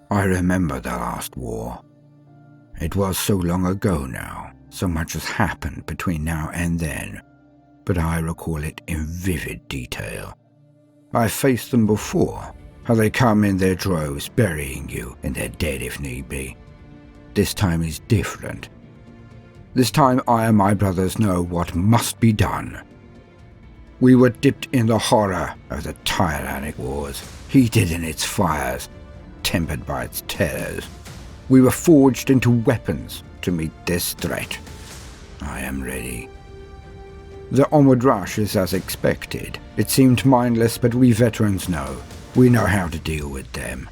I remember the last war. It was so long ago now, so much has happened between now and then, but I recall it in vivid detail. I've faced them before, how they come in their droves, burying you and their dead if need be. This time is different. This time I and my brothers know what must be done. We were dipped in the horror of the tyrannic wars, heated in its fires, tempered by its terrors. We were forged into weapons to meet this threat. I am ready. The onward rush is as expected. It seemed mindless, but we veterans know. We know how to deal with them.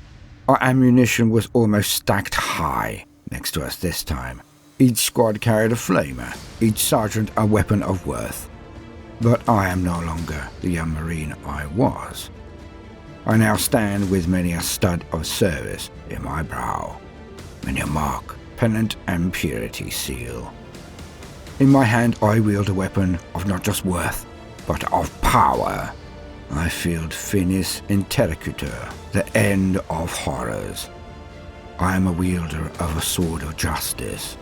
Our ammunition was almost stacked high next to us this time. Each squad carried a flamer, each sergeant a weapon of worth. But I am no longer the young Marine I was. I now stand with many a stud of service in my brow, many a mark, pennant and purity seal. In my hand I wield a weapon of not just worth, but of power. I field finis interlocutor, the end of horrors. I am a wielder of a sword of justice.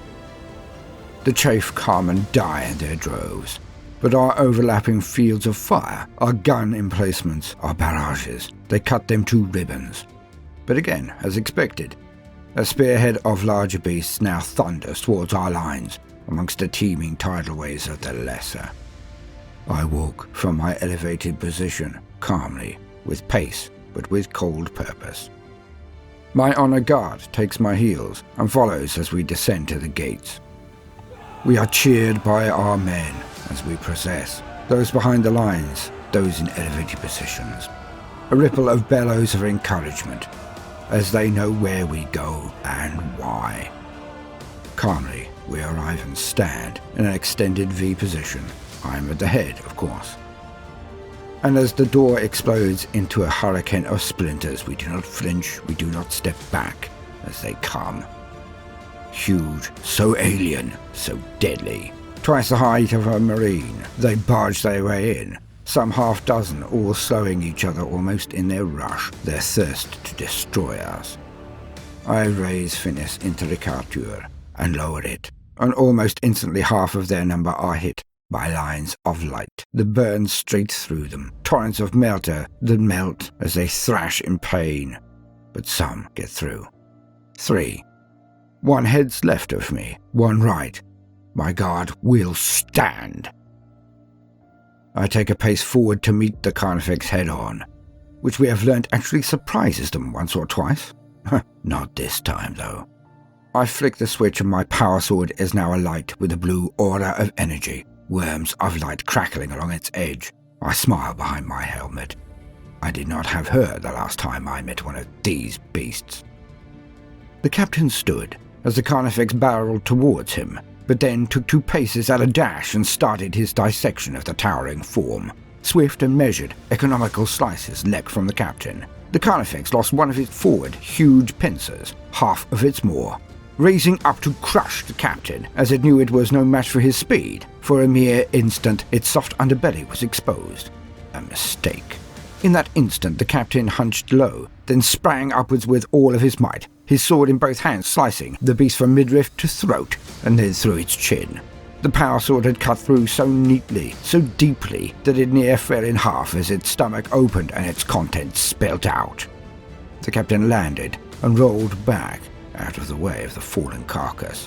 The chafe come and die in their droves, but our overlapping fields of fire, our gun emplacements, our barrages, they cut them to ribbons. But again, as expected, a spearhead of larger beasts now thunders towards our lines, amongst the teeming tidal waves of the lesser. I walk from my elevated position, calmly, with pace, but with cold purpose. My honor guard takes my heels and follows as we descend to the gates. We are cheered by our men as we process, those behind the lines, those in elevated positions. A ripple of bellows of encouragement, as they know where we go and why. Calmly, we arrive and stand in an extended V position. I am at the head, of course. And as the door explodes into a hurricane of splinters, we do not flinch, we do not step back as they come. Huge, so alien, so deadly. Twice the height of a Marine, they barge their way in, some half dozen, all slowing each other almost in their rush, their thirst to destroy us. I raise finis interlocutor and lower it, and almost instantly half of their number are hit by lines of light that burn straight through them, torrents of melter that melt as they thrash in pain, but some get through. 3. One heads left of me, one right. My guard will stand. I take a pace forward to meet the Carnifex head-on, which we have learnt actually surprises them once or twice. Not this time, though. I flick the switch and my power sword is now alight with a blue aura of energy, worms of light crackling along its edge. I smile behind my helmet. I did not have her the last time I met one of these beasts. The captain stood as the Carnifex barreled towards him, but then took 2 paces at a dash and started his dissection of the towering form. Swift and measured, economical slices leapt from the captain. The Carnifex lost one of its forward, huge pincers, half of its maw, raising up to crush the captain, as it knew it was no match for his speed. For a mere instant, its soft underbelly was exposed. A mistake. In that instant, the captain hunched low, then sprang upwards with all of his might, his sword in both hands slicing the beast from midriff to throat, and then through its chin. The power sword had cut through so neatly, so deeply, that it near fell in half as its stomach opened and its contents spilt out. The captain landed and rolled back, out of the way of the fallen carcass.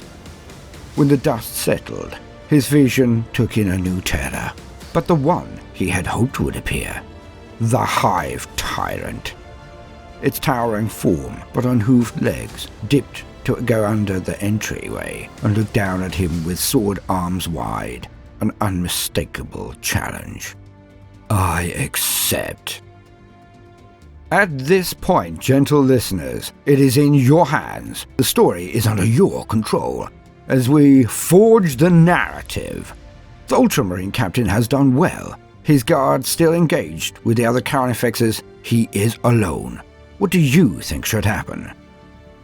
When the dust settled, his vision took in a new terror, but the one he had hoped would appear. The Hive Tyrant. Its towering form, but unhooved legs, dipped to go under the entryway and looked down at him with sword arms wide, an unmistakable challenge. I accept. At this point, gentle listeners, it is in your hands. The story is under your control, as we forge the narrative. The Ultramarine captain has done well. His guard still engaged with the other Carnifexes. He is alone. What do you think should happen?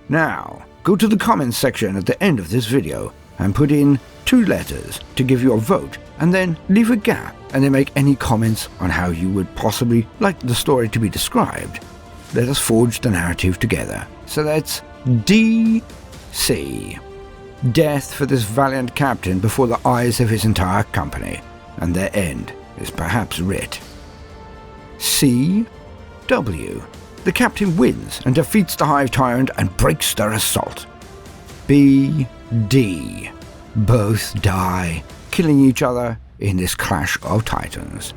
Now, go to the comments section at the end of this video and put in 2 letters to give your vote, and then leave a gap and then make any comments on how you would possibly like the story to be described. Let us forge the narrative together. So that's D.C. Death for this valiant captain before the eyes of his entire company, and their end is perhaps writ. C.W. The captain wins and defeats the Hive Tyrant and breaks their assault. B.D. Both die, killing each other in this clash of titans.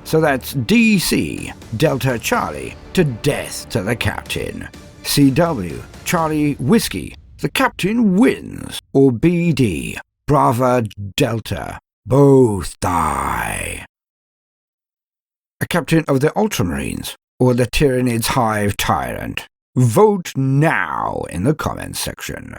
So that's D.C. Delta Charlie to death to the captain. C.W. Charlie Whiskey, the captain wins. Or B.D. Bravo Delta, both die. A captain of the Ultramarines or the Tyranids Hive Tyrant? Vote now in the comments section.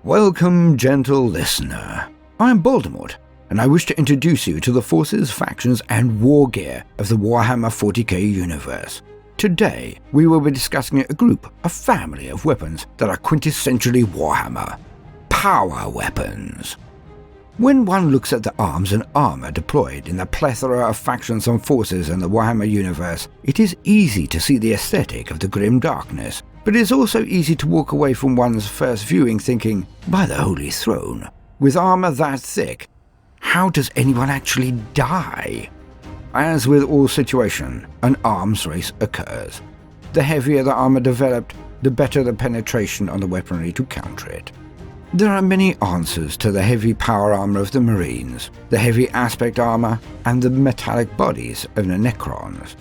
Welcome, gentle listener. I'm Baldermort, and I wish to introduce you to the forces, factions, and war gear of the Warhammer 40k universe. Today, we will be discussing a family of weapons that are quintessentially Warhammer. Power weapons. When one looks at the arms and armor deployed in the plethora of factions and forces in the Warhammer universe, it is easy to see the aesthetic of the grim darkness, but it is also easy to walk away from one's first viewing thinking, by the Holy Throne, with armor that thick, how does anyone actually die? As with all situation, an arms race occurs. The heavier the armor developed, the better the penetration on the weaponry to counter it. There are many answers to the heavy power armor of the Marines, the heavy aspect armor, and the metallic bodies of the Necrons.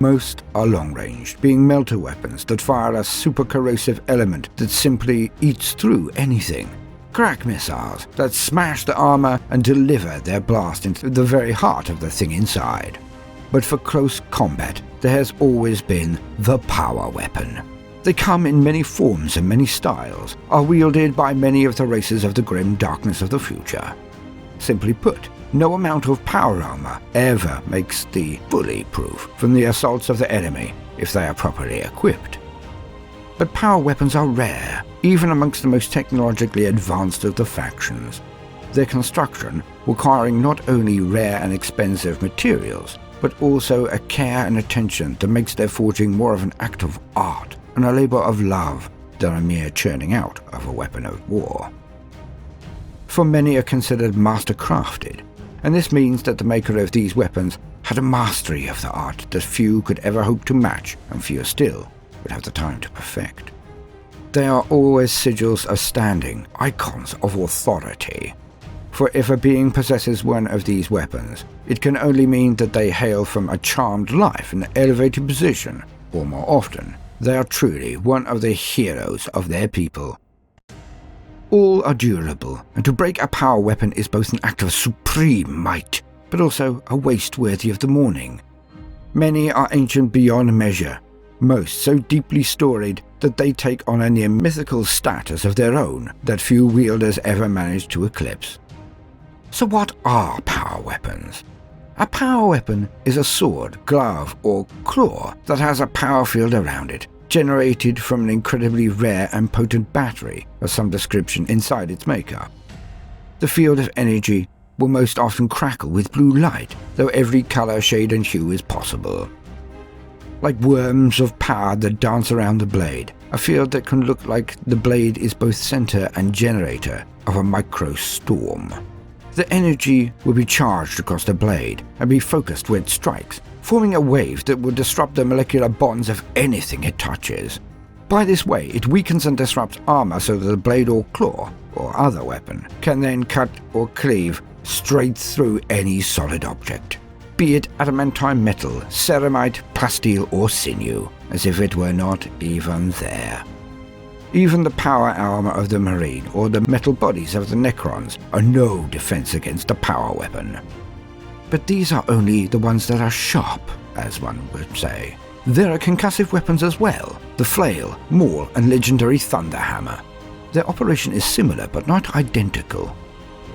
Most are long-ranged, being melter weapons that fire a super corrosive element that simply eats through anything. Crack missiles that smash the armor and deliver their blast into the very heart of the thing inside. But for close combat, there has always been the power weapon. They come in many forms and many styles, are wielded by many of the races of the grim darkness of the future. Simply put, no amount of power armor ever makes thee fully proof from the assaults of the enemy if they are properly equipped. But power weapons are rare, even amongst the most technologically advanced of the factions. Their construction requiring not only rare and expensive materials, but also a care and attention that makes their forging more of an act of art and a labor of love than a mere churning out of a weapon of war. For many are considered master-crafted, and this means that the maker of these weapons had a mastery of the art that few could ever hope to match, and fewer still would have the time to perfect. They are always sigils of standing, icons of authority. For if a being possesses one of these weapons, it can only mean that they hail from a charmed life and elevated position, or more often, they are truly one of the heroes of their people. All are durable, and to break a power weapon is both an act of supreme might, but also a waste worthy of the morning. Many are ancient beyond measure, most so deeply storied that they take on a near mythical status of their own that few wielders ever manage to eclipse. So what are power weapons? A power weapon is a sword, glove, or claw that has a power field around it, generated from an incredibly rare and potent battery of some description inside its makeup. The field of energy will most often crackle with blue light, though every color, shade, and hue is possible. Like worms of power that dance around the blade, a field that can look like the blade is both center and generator of a micro-storm. The energy will be charged across the blade and be focused where it strikes, forming a wave that will disrupt the molecular bonds of anything it touches. By this way, it weakens and disrupts armor so that the blade or claw, or other weapon, can then cut or cleave straight through any solid object, be it adamantine metal, ceramite, plasteel, or sinew, as if it were not even there. Even the power armor of the Marine or the metal bodies of the Necrons are no defense against a power weapon. But these are only the ones that are sharp, as one would say. There are concussive weapons as well, the flail, maul, and legendary thunderhammer. Their operation is similar but not identical.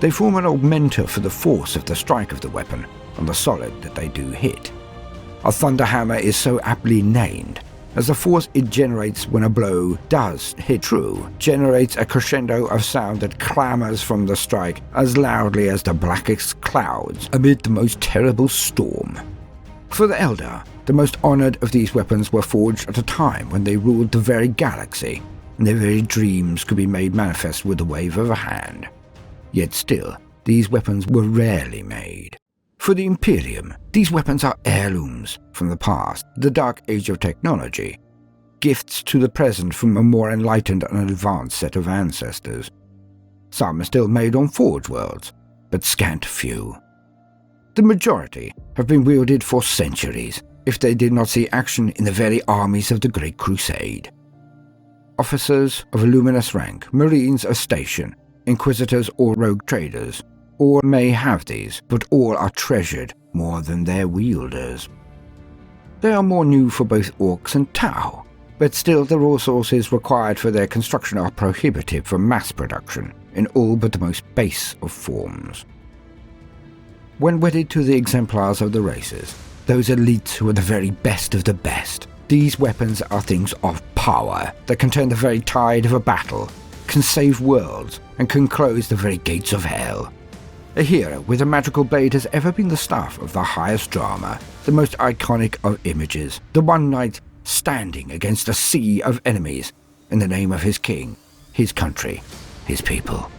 They form an augmenter for the force of the strike of the weapon on the solid that they do hit. A thunderhammer is so aptly named, as the force it generates when a blow does hit true generates a crescendo of sound that clamours from the strike as loudly as the blackest clouds amid the most terrible storm. For the Elder, the most honoured of these weapons were forged at a time when they ruled the very galaxy, and their very dreams could be made manifest with the wave of a hand. Yet still, these weapons were rarely made. For the Imperium, these weapons are heirlooms from the past, the dark age of technology, gifts to the present from a more enlightened and advanced set of ancestors. Some are still made on Forge Worlds, but scant few. The majority have been wielded for centuries, if they did not see action in the very armies of the Great Crusade. Officers of luminous rank, marines of station, inquisitors or rogue traders, all may have these, but all are treasured more than their wielders. They are more new for both orcs and Tau, but still the resources required for their construction are prohibitive for mass production in all but the most base of forms. When wedded to the exemplars of the races, those elites who are the very best of the best, these weapons are things of power that can turn the very tide of a battle, can save worlds, and can close the very gates of hell. A hero with a magical blade has ever been the stuff of the highest drama, the most iconic of images, the one knight standing against a sea of enemies in the name of his king, his country, his people.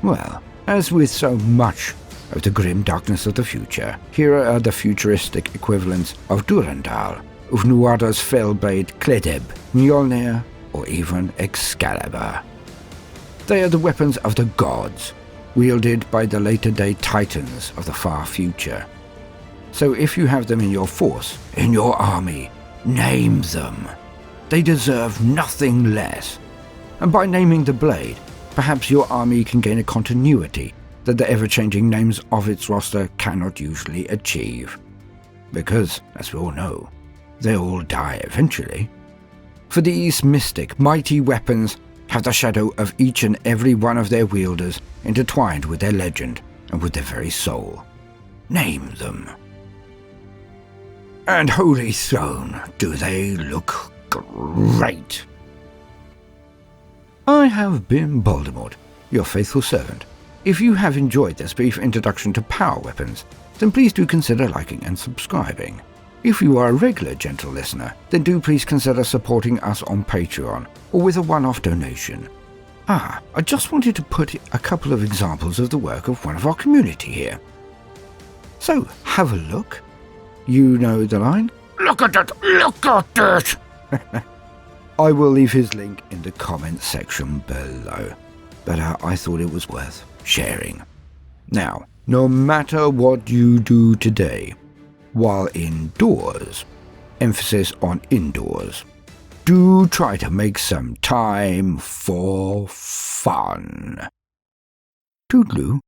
Well, as with so much of the grim darkness of the future, here are the futuristic equivalents of Durandal, of Nuada's fell-blade Kledeb, Mjolnir, or even Excalibur. They are the weapons of the gods, wielded by the later-day titans of the far future. So if you have them in your force, in your army, name them. They deserve nothing less. And by naming the blade, perhaps your army can gain a continuity that the ever-changing names of its roster cannot usually achieve. Because, as we all know, they all die eventually. For these mystic, mighty weapons have the shadow of each and every one of their wielders intertwined with their legend and with their very soul. Name them. And Holy Throne, do they look great! I have been Baldermort, your faithful servant. If you have enjoyed this brief introduction to power weapons, then please do consider liking and subscribing. If you are a regular gentle listener, then do please consider supporting us on Patreon or with a one-off donation. I just wanted to put a couple of examples of the work of one of our community here. So, have a look. You know the line? Look at it! Look at it! I will leave his link in the comment section below, but I thought it was worth sharing. Now, no matter what you do today, while indoors, emphasis on indoors, do try to make some time for fun. Toodaloo.